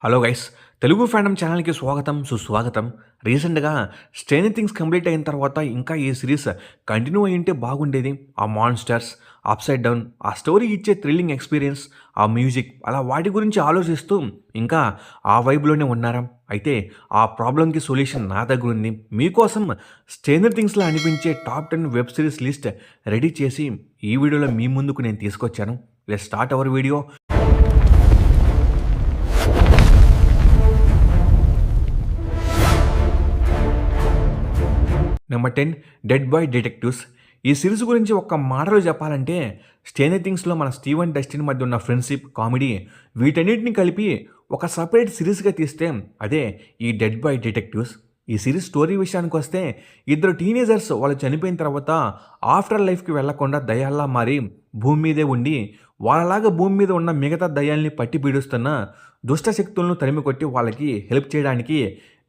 Hello guys, Telugu fandom ఛానల్‌కి స్వాగతం, సుస్వాగతం. రీసెంట్‌గా 'స్ట్రేంజర్ థింగ్స్' కంప్లీట్ అయిన తర్వాత ఇంకా ఈ సిరీస్ కంటిన్యూ అయ్యుంటే బాగుండేది. ఆ మాన్‌స్టర్స్, అప్‌సైడ్ డౌన్, ఆ స్టోరీ ఇచ్చే థ్రిల్లింగ్ ఎక్స్‌పీరియన్స్, ఆ మ్యూజిక్ అలా వాటి గురించి ఆలోచిస్తూ ఇంకా ఆ వైబ్‌లోనే ఉన్నారా? అయితే ఆ ప్రాబ్లమ్‌కి సొల్యూషన్ నా దగ్గరుంది. మీకోసం 'స్ట్రేంజర్ థింగ్స్‌లా' అనిపించే top 10 web series list ready చేసి ఈ వీడియోలో మీ ముందుకు నేను తీసుకొచ్చాను. Let's start our video. Number 10 dead boy detectives. ఈ సిరీస్ గురించి ఒక్క మాటలో చెప్పాలంటే, 'స్ట్రేంజర్ థింగ్స్'లో మన స్టీవెన్, డస్టిన్ మధ్య ఉన్న ఫ్రెండ్‌షిప్, కామెడీ వీటన్నిటిని కలిపి ఒక సెపరేట్ సిరీస్‌గా తీస్తే అదే ఈ 'డెడ్ బాయ్ డిటెక్టివ్స్'. ఈ సిరీస్ స్టోరీ విషయానికొస్తే, ఇద్దరు టీనేజర్స్ వాళ్ళు చనిపోయిన తర్వాత ఆఫ్టర్ లైఫ్‌కి వెళ్ళకుండా దయ్యాల్లా మారి భూమి మీదే ఉండి, వాళ్ళలాగా భూమి మీద ఉన్న మిగతా దయ్యాల్ని పట్టి పీడిస్తున్న దుష్ట శక్తులను తరిమికొట్టి వాళ్ళకి హెల్ప్ చేయడానికి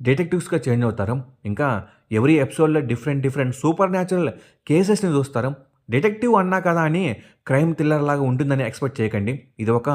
డిటెక్టివ్స్‌గా చేంజ్ అవుతారు. ఇంకా ఎవ్రీ ఎపిసోడ్‌లో డిఫరెంట్ సూపర్ న్యాచురల్ కేసెస్‌ని చూస్తారు. డిటెక్టివ్ అన్నా కదా అని క్రైమ్ థ్రిల్లర్ లాగా ఉంటుందని ఎక్స్‌పెక్ట్ చేయకండి. ఇది ఒక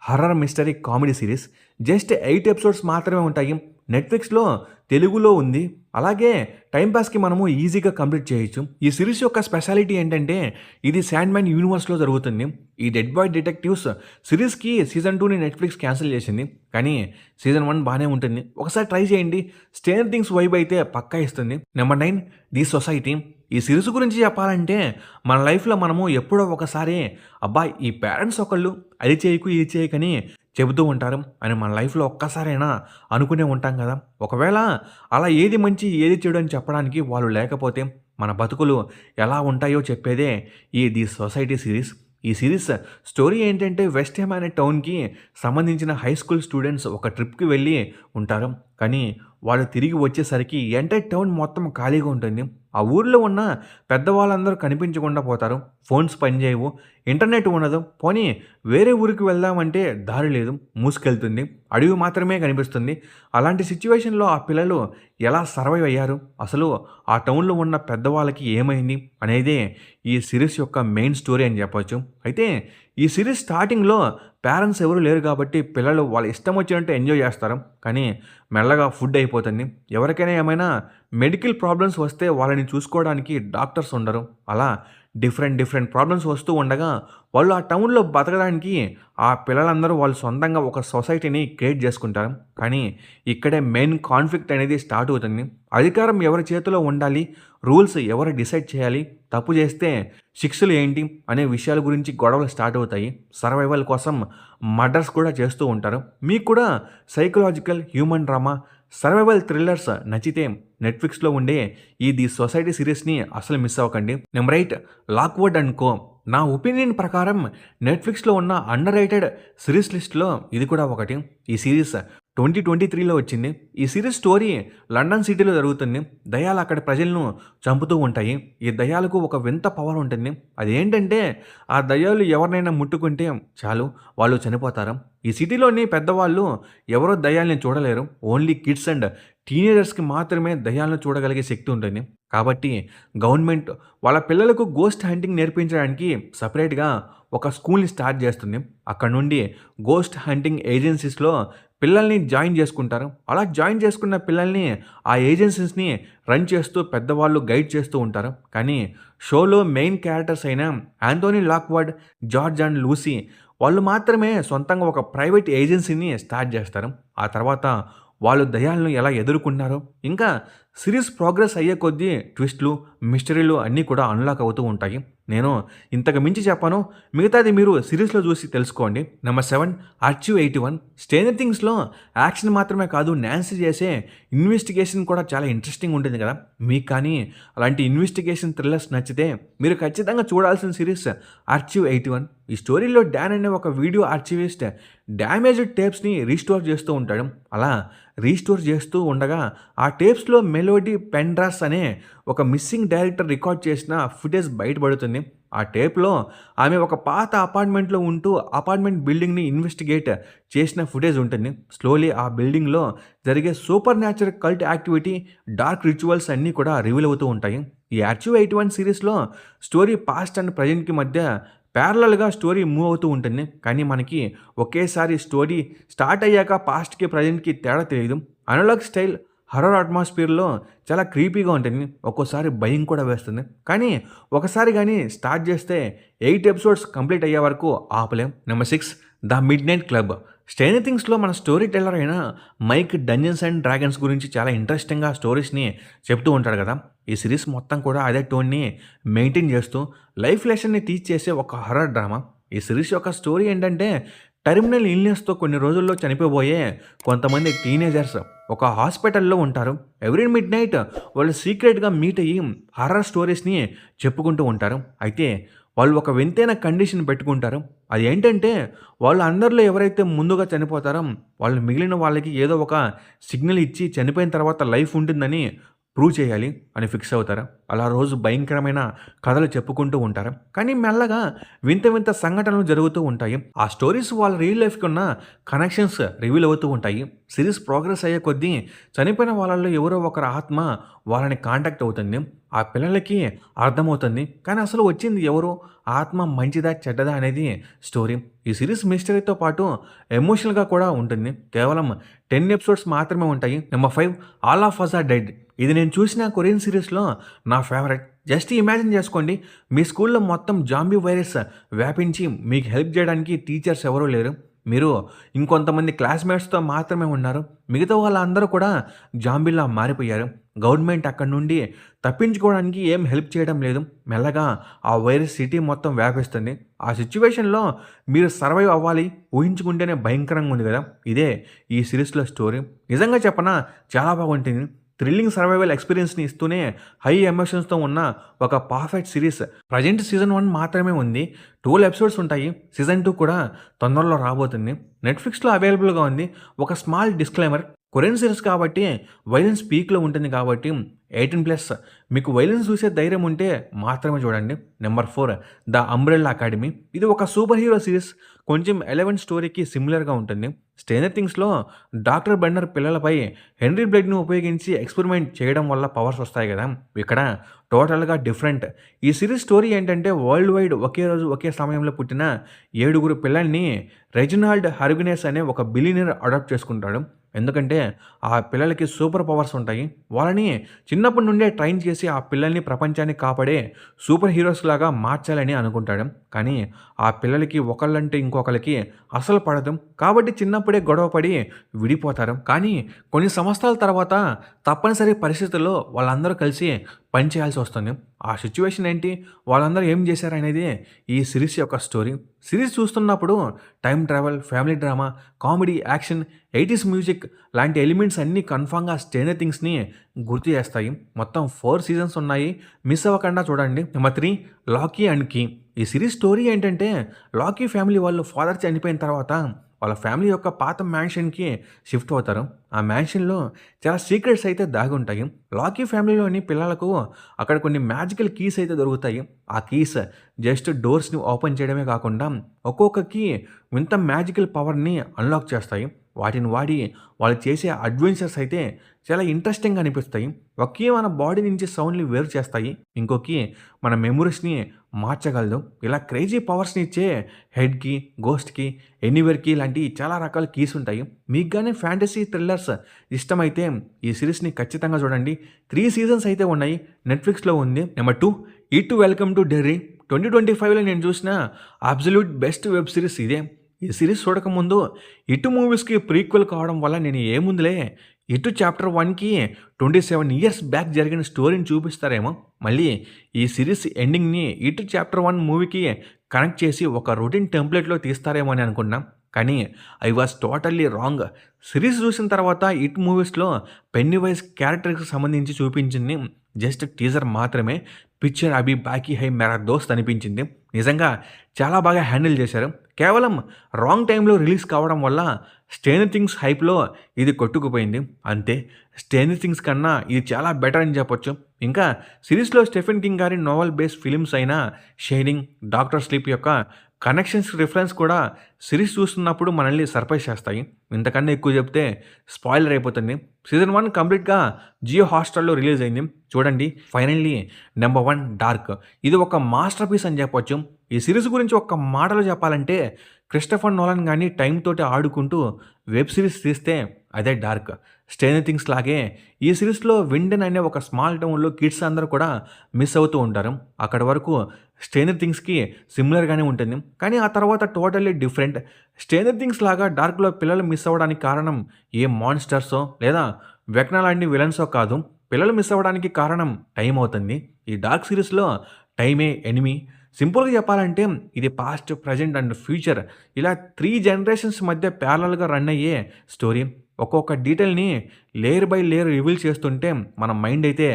horror mystery comedy series. Just 8 episodes మాత్రమే ఉంటాయి. నెట్‌ఫ్లిక్స్‌లో తెలుగులో ఉంది. అలాగే టైమ్ పాస్‌కి మనము ఈజీగా కంప్లీట్ చేయొచ్చు. ఈ సిరీస్ యొక్క స్పెషాలిటీ ఏంటంటే, ఇది శాండ్ మ్యాన్ యూనివర్స్‌లో జరుగుతుంది. ఈ 'డెడ్ బాయ్ డిటెక్టివ్స్' సిరీస్‌కి సీజన్ 2ని నెట్‌ఫ్లిక్స్ క్యాన్సిల్ చేసింది. కానీ సీజన్ 1 బానే ఉంటుంది. ఒకసారి ట్రై చేయండి. 'స్ట్రేంజర్ థింగ్స్' వైబ్ అయితే పక్కా ఇస్తుంది. Number 9 the society. ఈ సిరీస్ గురించి చెప్పాలంటే, మన లైఫ్‌లో మనము ఎప్పుడో ఒకసారి అబ్బా! ఈ పేరెంట్స్ ఒకళ్ళు అది చేయకు, ఇది చేయకని చెబుతూ ఉంటారు అని మన లైఫ్‌లో ఒక్కసారైనా అనుకునే ఉంటాం కదా! ఒకవేళ అలా ఏది మంచి, ఏది చెడు అని చెప్పడానికి వాళ్ళు లేకపోతే మన బతుకులు ఎలా ఉంటాయో చెప్పేదే ఈ 'ది సొసైటీ' సిరీస్. ఈ సిరీస్ స్టోరీ ఏంటంటే, వెస్ట్ హామ్ అనే టౌన్‌కి సంబంధించిన హై స్కూల్ స్టూడెంట్స్ ఒక ట్రిప్‌కి వెళ్ళి ఉంటారు. కానీ వాళ్ళు తిరిగి వచ్చేసరికి ఎంటైర్ టౌన్ మొత్తం ఖాళీగా ఉంటుంది. ఆ ఊర్లో ఉన్న పెద్దవాళ్ళందరూ కనిపించకుండా పోతారు. ఫోన్స్ పనిచేయవు, ఇంటర్నెట్ ఉండదు. పోనీ వేరే ఊరికి వెళ్దామంటే దారి లేదు, మూసుకెళ్తుంది. అడవి మాత్రమే కనిపిస్తుంది. అలాంటి సిట్యుయేషన్‌లో ఆ పిల్లలు ఎలా సర్వైవ్ అయ్యారు? అసలు ఆ టౌన్‌లో ఉన్న పెద్దవాళ్ళకి ఏమైంది? అనేదే ఈ సిరీస్ యొక్క మెయిన్ స్టోరీ అని చెప్పొచ్చు. అయితే ఈ సిరీస్ స్టార్టింగ్‌లో పేరెంట్స్ ఎవరు లేరు కాబట్టి పిల్లలు వాళ్ళ ఇష్టం వచ్చినట్టు ఎంజాయ్ చేస్తారు. కానీ మెల్లగా ఫుడ్ అయిపోతుంది. ఎవరికైనా ఏమైనా మెడికల్ ప్రాబ్లమ్స్ వస్తే వాళ్ళని చూసుకోవడానికి డాక్టర్స్ ఉండరు. అలా డిఫరెంట్ ప్రాబ్లమ్స్ వస్తూ ఉండగా వాళ్ళు ఆ టౌన్‌లో బతకడానికి ఆ పిల్లలందరూ వాళ్ళు సొంతంగా ఒక సొసైటీని క్రియేట్ చేసుకుంటారు. కానీ ఇక్కడే మెయిన్ కాన్ఫ్లిక్ట్ అనేది స్టార్ట్ అవుతుంది. అధికారం ఎవరి చేతిలో ఉండాలి? రూల్స్ ఎవరు డిసైడ్ చేయాలి? తప్పు చేస్తే శిక్షలు ఏంటి? అనే విషయాల గురించి గొడవలు స్టార్ట్ అవుతాయి. సర్వైవల్ కోసం మర్డర్స్ కూడా చేస్తూ ఉంటారు. మీకు కూడా psychological, human drama, survival thrillers నచ్చితే నెట్‌ఫ్లిక్స్‌లో ఉండే ఈ 'ది సొసైటీ' సిరీస్‌ని అస్సలు మిస్ అవ్వకండి. Number 8 Lockwood and co. నా ఒపీనియన్ ప్రకారం నెట్‌ఫ్లిక్స్‌లో ఉన్న అండర్ రేటెడ్ సిరీస్ లిస్ట్‌లో ఇది కూడా ఒకటి. ఈ సిరీస్ 2023లో వచ్చింది. ఈ సిరీస్ స్టోరీ లండన్ సిటీలో జరుగుతుంది. దయ్యాలు అక్కడి ప్రజలను చంపుతూ ఉంటాయి. ఈ దయ్యాలకు ఒక వింత పవర్ ఉంటుంది. అదేంటంటే, ఆ దయ్యాలు ఎవరినైనా ముట్టుకుంటే చాలు వాళ్ళు చనిపోతారు. ఈ సిటీలోని పెద్దవాళ్ళు ఎవరో దయ్యాల్ని చూడలేరు. ఓన్లీ కిడ్స్ అండ్ టీనేజర్స్‌కి మాత్రమే దయ్యాలను చూడగలిగే శక్తి ఉంటుంది. కాబట్టి గవర్నమెంట్ వాళ్ళ పిల్లలకు గోస్ట్ హంటింగ్ నేర్పించడానికి సెపరేట్‌గా ఒక స్కూల్‌ని స్టార్ట్ చేస్తుంది. అక్కడ నుండి గోస్ట్ హంటింగ్ ఏజెన్సీస్‌లో పిల్లల్ని జాయిన్ చేసుకుంటారు. అలా జాయిన్ చేసుకున్న పిల్లల్ని ఆ ఏజెన్సీస్‌ని రన్ చేస్తూ పెద్దవాళ్ళు గైడ్ చేస్తూ ఉంటారు. కానీ షోలో మెయిన్ క్యారెక్టర్స్ అయిన Anthony Lockwood, George and Lucy వాళ్ళు మాత్రమే సొంతంగా ఒక ప్రైవేట్ ఏజెన్సీని స్టార్ట్ చేస్తారు. ఆ తర్వాత వాళ్ళు దయ్యాలను ఎలా ఎదుర్కొన్నారో, ఇంకా సిరీస్ ప్రోగ్రెస్ అయ్యే కొద్దీ ట్విస్ట్‌లు, మిస్టరీలు అన్నీ కూడా అన్‌లాక్ అవుతూ ఉంటాయి. నేను ఇంతకు మించి చెప్పను. మిగతాది మీరు సిరీస్‌లో చూసి తెలుసుకోండి. Number 7 archive 81. 'స్ట్రేంజర్ థింగ్స్'లో యాక్షన్ మాత్రమే కాదు, నాన్సీ చేసే ఇన్వెస్టిగేషన్ కూడా చాలా ఇంట్రెస్టింగ్ ఉంటుంది కదా! మీకు కానీ అలాంటి ఇన్వెస్టిగేషన్ థ్రిల్లర్స్ నచ్చితే మీరు ఖచ్చితంగా చూడాల్సిన సిరీస్ ఆర్చీవ్ 81. ఈ స్టోరీలో డాన్ అనే ఒక వీడియో ఆర్చివిస్ట్ డ్యామేజ్డ్ టేప్స్‌ని రీస్టోర్ చేస్తూ ఉంటాడు. అలా రీస్టోర్ చేస్తూ ఉండగా ఆ టేప్స్‌లో మెలోడీ పెండ్రాస్ అనే ఒక మిస్సింగ్ డైరెక్టర్ రికార్డ్ చేసిన ఫుటేజ్ బయటపడుతుంది. ఆ టేప్‌లో ఆమె ఒక పాత అపార్ట్మెంట్‌లో ఉంటూ అపార్ట్మెంట్ బిల్డింగ్‌ని ఇన్వెస్టిగేట్ చేసిన ఫుటేజ్ ఉంటుంది. స్లోలీ ఆ బిల్డింగ్‌లో జరిగే super natural cult activity, dark rituals అన్నీ కూడా రివీల్ అవుతూ ఉంటాయి. ఈ ఆర్చీవ్ 81 సిరీస్‌లో స్టోరీ పాస్ట్ అండ్ ప్రెజెంట్‌కి మధ్య ప్యారలల్‌గా స్టోరీ మూవ్ అవుతూ ఉంటుంది. కానీ మనకి ఒకేసారి స్టోరీ స్టార్ట్ అయ్యాక పాస్ట్‌కి, ప్రెజెంట్‌కి తేడా తెలీదు. అనలాగ్ స్టైల్ హర్రర్ అట్మాస్ఫియర్‌లో చాలా క్రీపీగా ఉంటుంది. ఒక్కోసారి భయం కూడా వేస్తుంది. కానీ ఒకసారి గాని స్టార్ట్ చేస్తే 8 ఎపిసోడ్స్ కంప్లీట్ అయ్యే వరకు ఆపలేం. Number 6 the midnight club. Stranger థింగ్స్‌లో మన స్టోరీ టెల్లర్ అయిన మైక్ డంజన్స్ అండ్ డ్రాగన్స్ గురించి చాలా ఇంట్రెస్టింగ్‌గా స్టోరీస్‌ని చెప్తూ ఉంటాడు కదా! ఈ సిరీస్ మొత్తం కూడా అదే టోన్‌ని మెయింటైన్ చేస్తూ లైఫ్ లెసన్‌ని టీచ్ చేసే ఒక హారర్ డ్రామా. ఈ సిరీస్ యొక్క స్టోరీ ఏంటంటే టెర్మినల్ ఇల్‌నెస్‌తో కొన్ని రోజుల్లో చనిపోబోయే కొంతమంది టీనేజర్స్ ఒక హాస్పిటల్‌లో ఉంటారు. ఎవ్రీ మిడ్‌నైట్ వాళ్ళు సీక్రెట్‌గా మీట్ అయ్యి హారర్ స్టోరీస్‌ని చెప్పుకుంటూ ఉంటారు. అయితే వాళ్ళు ఒక వింతైన కండిషన్ పెట్టుకుంటారు. అది ఏంటంటే వాళ్ళు అందరిలో ఎవరైతే ముందుగా చనిపోతారో వాళ్ళు మిగిలిన వాళ్ళకి ఏదో ఒక సిగ్నల్ ఇచ్చి చనిపోయిన తర్వాత లైఫ్ ఉంటుందని ప్రూవ్ చేయాలి అని ఫిక్స్ అవుతారు. అలా రోజు భయంకరమైన కథలు చెప్పుకుంటూ ఉంటారు. కానీ మెల్లగా వింత వింత సంఘటనలు జరుగుతూ ఉంటాయి. ఆ స్టోరీస్ వాళ్ళ రియల్ లైఫ్‌కి ఉన్న కనెక్షన్స్ రివీల్ అవుతూ ఉంటాయి. సిరీస్ ప్రోగ్రెస్ అయ్యే కొద్దీ చనిపోయిన వాళ్ళలో ఎవరో ఒకరి ఆత్మ వాళ్ళని కాంటాక్ట్ అవుతుంది. ఆ పిల్లలకి అర్థమవుతుంది. కానీ అసలు వచ్చింది ఎవరు? ఆత్మ మంచిదా? చెడ్డదా? అనేది స్టోరీ. ఈ సిరీస్ మిస్టరీతో పాటు ఎమోషనల్‌గా కూడా ఉంటుంది. కేవలం 10 ఎపిసోడ్స్ మాత్రమే ఉంటాయి. Number 5 all of us are dead. ఇది నేను చూసిన కొరియన్ సిరీస్‌లో నా ఫేవరెట్. జస్ట్ ఇమాజిన్ చేసుకోండి. మీ స్కూల్‌లో మొత్తం జాంబీ వైరస్ వ్యాపించి మీకు హెల్ప్ చేయడానికి టీచర్స్ ఎవరూ లేరు. మీరు ఇంకొంతమంది క్లాస్‌మేట్స్‌తో మాత్రమే ఉన్నారు. మిగతా వాళ్ళందరూ కూడా జాంబీలా మారిపోయారు. గవర్నమెంట్ అక్కడి నుండి తప్పించుకోవడానికి ఏం హెల్ప్ చేయడం లేదు. మెల్లగా ఆ వైరస్ సిటీ మొత్తం వ్యాపిస్తుంది. ఆ సిట్యుయేషన్‌లో మీరు సర్వైవ్ అవ్వాలి. ఊహించుకుంటేనే భయంకరంగా ఉంది కదా! ఇదే ఈ సిరీస్‌లో స్టోరీ. నిజంగా చెప్పనా చాలా బాగుంటుంది. థ్రిల్లింగ్ సర్వైవల్ ఎక్స్‌పీరియన్స్‌ని ఇస్తూనే హై ఎమోషన్స్‌తో ఉన్న ఒక పర్ఫెక్ట్ సిరీస్. ప్రెజెంట్ సీజన్ 1 మాత్రమే ఉంది. 12 ఎపిసోడ్స్ ఉంటాయి. సీజన్ 2 కూడా తొందరలో రాబోతుంది. నెట్‌ఫ్లిక్స్‌లో అవైలబుల్‌గా ఉంది. ఒక స్మాల్ డిస్క్లైమర్ కొరియన్ సీరీస్ కాబట్టి వైలెన్స్ పీక్‌లో ఉంటుంది కాబట్టి 18+ మీకు వైలెన్స్ చూసే ధైర్యం ఉంటే మాత్రమే చూడండి. Number 4 the umbrella academy. ఇది ఒక సూపర్ హీరో సీరీస్. కొంచెం 11 స్టోరీకి సిమిలర్‌గా ఉంటుంది. స్ట్రేంజర్ థింగ్స్‌లో డాక్టర్ బెన్నర్ పిల్లలపై హెన్రీ బ్లడ్‌ని ఉపయోగించి ఎక్స్పెరిమెంట్ చేయడం వల్ల పవర్స్ వస్తాయి కదా! ఇక్కడ టోటల్‌గా డిఫరెంట్. ఈ సిరీస్ స్టోరీ ఏంటంటే వరల్డ్ వైడ్ ఒకే రోజు ఒకే సమయంలో పుట్టిన 7 పిల్లల్ని రెజినాల్డ్ హర్వినెస్ అనే ఒక బిలియనీర్ అడాప్ట్ చేసుకుంటాడు. ఎందుకంటే ఆ పిల్లలకి సూపర్ పవర్స్ ఉంటాయి. వాళ్ళని చిన్నప్పటి నుండే ట్రైన్ చేసి ఆ పిల్లల్ని ప్రపంచాన్ని కాపాడే సూపర్ హీరోస్ లాగా మార్చాలని అనుకుంటాడు. కానీ ఆ పిల్లలకి ఒకళ్ళంటే ఇంకొకళ్ళకి అసలు పడదు. కాబట్టి చిన్నప్పుడే గొడవపడి విడిపోతారు. కానీ కొన్ని సంవత్సరాల తర్వాత తప్పనిసరి పరిస్థితుల్లో వాళ్ళందరూ కలిసి పని చేయాల్సి వస్తుంది. ఆ సిట్యుయేషన్ ఏంటి? వాళ్ళందరూ ఏం చేశారనేది ఈ సిరీస్ యొక్క స్టోరీ. సిరీస్ చూస్తున్నప్పుడు time travel, family drama, comedy, action, 80s music లాంటి ఎలిమెంట్స్ అన్నీ కన్ఫామ్‌గా స్ట్రేంజర్ థింగ్స్‌ని గుర్తు చేస్తాయి. మొత్తం 4 సీజన్స్ ఉన్నాయి. మిస్ అవ్వకుండా చూడండి. Number 3 Locke and key. ఈ సిరీస్ స్టోరీ ఏంటంటే లాకీ ఫ్యామిలీ వాళ్ళు ఫాదర్ చనిపోయిన తర్వాత వాళ్ళ ఫ్యామిలీ యొక్క పాత మ్యాన్షన్‌కి షిఫ్ట్ అవుతారు. ఆ మ్యాన్షన్‌లో చాలా సీక్రెట్స్ అయితే దాగుంటాయి. లాకీ ఫ్యామిలీలోని పిల్లలకు అక్కడ కొన్ని మ్యాజికల్ కీస్ అయితే దొరుకుతాయి. ఆ కీస్ జస్ట్ డోర్స్‌ని ఓపెన్ చేయడమే కాకుండా ఒక్కొక్క కీ వింత మ్యాజికల్ పవర్‌ని అన్‌లాక్ చేస్తాయి. వాటిని వాడి వాళ్ళు చేసే అడ్వెంచర్స్ అయితే చాలా ఇంట్రెస్టింగ్‌గా అనిపిస్తాయి. ఒక కీ మన బాడీ నుంచి సౌండ్‌ని వేరు చేస్తాయి. ఇంకో కీ మన మెమోరీస్‌ని మార్చగలదు. ఇలా క్రేజీ పవర్స్‌ని ఇచ్చే హెడ్‌కి, గోస్ట్‌కి, ఎనీవేర్‌కి లాంటి చాలా రకాల కీస్ ఉంటాయి. మీకు గాని ఫ్యాంటసీ థ్రిల్లర్స్ ఇష్టమైతే ఈ సిరీస్‌ని ఖచ్చితంగా చూడండి. 3 సీజన్స్ అయితే ఉన్నాయి. నెట్‌ఫ్లిక్స్‌లో ఉంది. Number 2 it welcome to Derry. 2025లో నేను చూసిన అబ్సల్యూట్ బెస్ట్ వెబ్ సిరీస్ ఇదే. ఈ సిరీస్ చూడకముందు ఇటు మూవీస్‌కి ప్రీక్వెల్ కావడం వల్ల నేను ఏముందిలే ఇటు చాప్టర్ 1కి 27 ఇయర్స్ బ్యాక్ జరిగిన స్టోరీని చూపిస్తారేమో, మళ్ళీ ఈ సిరీస్ ఎండింగ్‌ని ఇటు చాప్టర్ 1 మూవీకి కనెక్ట్ చేసి ఒక రొటీన్ టెంప్లేట్‌లో తీస్తారేమో అని అనుకున్నా. కానీ I was totally wrong. Series చూసిన తర్వాత ఇట్ మూవీస్‌లో పెన్నీవైస్ క్యారెక్టర్‌కి సంబంధించి చూపించింది జస్ట్ టీజర్ మాత్రమే. పిక్చర్ అభి బాకీ హై మేరా దోస్త్ అనిపించింది. నిజంగా చాలా బాగా హ్యాండిల్ చేశారు. కేవలం రాంగ్ టైంలో రిలీజ్ కావడం వల్ల స్ట్రేంజర్ థింగ్స్ హైప్‌లో ఇది కొట్టుకుపోయింది. అంతే. స్ట్రేంజర్ థింగ్స్ కన్నా ఇది చాలా బెటర్ అని చెప్పొచ్చు. ఇంకా సిరీస్‌లో స్టెఫెన్ కింగ్ గారి నోవెల్ బేస్డ్ ఫిల్మ్స్ అయిన షైనింగ్, డాక్టర్ స్లీప్ యొక్క కనెక్షన్స్, రిఫరెన్స్ కూడా సిరీస్ చూస్తున్నప్పుడు మనల్ని సర్ప్రైజ్ చేస్తాయి. ఇంతకన్నా ఎక్కువ చెప్తే స్పాయిలర్ అయిపోతుంది. సీజన్ 1 కంప్లీట్‌గా జియో హాట్‌స్టార్‌లో రిలీజ్ అయింది. చూడండి. Finally number 1 dark. ఇది ఒక మాస్టర్ పీస్ అని చెప్పొచ్చు. ఈ సిరీస్ గురించి ఒక్క మాటలో చెప్పాలంటే క్రిస్టోఫర్ నోలన్ గాని టైమ్ తోటి ఆడుకుంటూ వెబ్ సిరీస్ తీస్తే అదే డార్క్. స్ట్రేంజర్ థింగ్స్ లాగే ఈ సిరీస్‌లో విండెన్ అనే ఒక స్మాల్ టౌన్‌లో కిడ్స్ అందరూ కూడా మిస్ అవుతూ ఉంటారు. అక్కడి వరకు స్ట్రేంజర్ థింగ్స్‌కి సిమిలర్‌గానే ఉంటుంది. కానీ ఆ తర్వాత టోటల్లీ డిఫరెంట్. స్ట్రేంజర్ థింగ్స్ లాగా డార్క్‌లో పిల్లలు మిస్ అవ్వడానికి కారణం ఏ మాన్స్టర్సో లేదా వెక్నా లాంటి విలన్సో కాదు. పిల్లలు మిస్ అవ్వడానికి కారణం టైం అవుతుంది. ఈ డార్క్ సిరీస్‌లో టైమే ఎనిమీ. సింపుల్‌గా చెప్పాలంటే ఇది పాస్ట్, ప్రెజెంట్ అండ్ ఫ్యూచర్ ఇలా 3 జనరేషన్స్ మధ్య ప్యారలల్‌గా రన్ అయ్యే స్టోరీ. ఒక్కొక్క డీటెయిల్‌ని లేయర్ బై లేయర్ రివీల్ చేస్తుంటే మన మైండ్ అయితే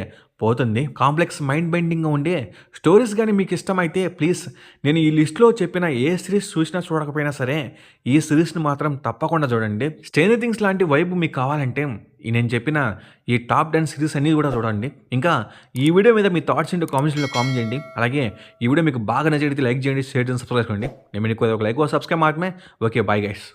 పోతుంది. కాంప్లెక్స్ మైండ్ బెండింగ్‌గా ఉండే స్టోరీస్ గాని మీకు ఇష్టమైతే ప్లీజ్ నేను ఈ లిస్ట్‌లో చెప్పిన ఏ సిరీస్ చూసినా చూడకపోయినా సరే ఈ సిరీస్‌ని మాత్రం తప్పకుండా చూడండి. స్ట్రేంజర్ థింగ్స్ లాంటి వైబ్ మీకు కావాలంటే నేను చెప్పిన ఈ టాప్ 10 సిరీస్ అన్నీ కూడా చూడండి. ఇంకా ఈ వీడియో మీద మీ థాట్స్ ఏంటో కామెంట్స్‌లో కామెంట్ చేయండి. అలాగే ఈ వీడియో మీకు బాగా నచ్చితే లైక్ చేయండి, షేర్ చేయండి, సబ్స్క్రైబ్ చేసుకోండి. నేను మీకు ఒక లైక్, ఒక సబ్స్క్రైబ్ మాత్రమే. Okay, bye guys.